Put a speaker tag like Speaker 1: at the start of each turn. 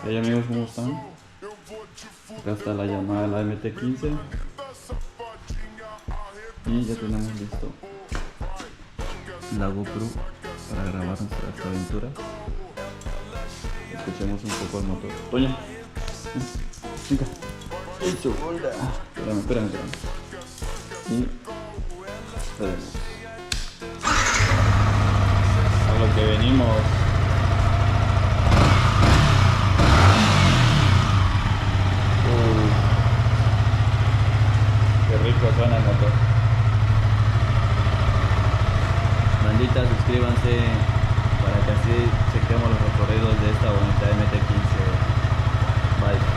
Speaker 1: Hey amigos, ¿cómo están? Acá está la llamada, la MT-15. Y ya tenemos listo la GoPro para grabar nuestras aventuras. Escuchemos un poco el motor. Toño, venga. Eso, hola. Espérame. Y esperemos. A lo que venimos. Qué rico suena el motor. Bandita, suscríbanse para que así chequemos los recorridos de esta bonita MT-15. Bye.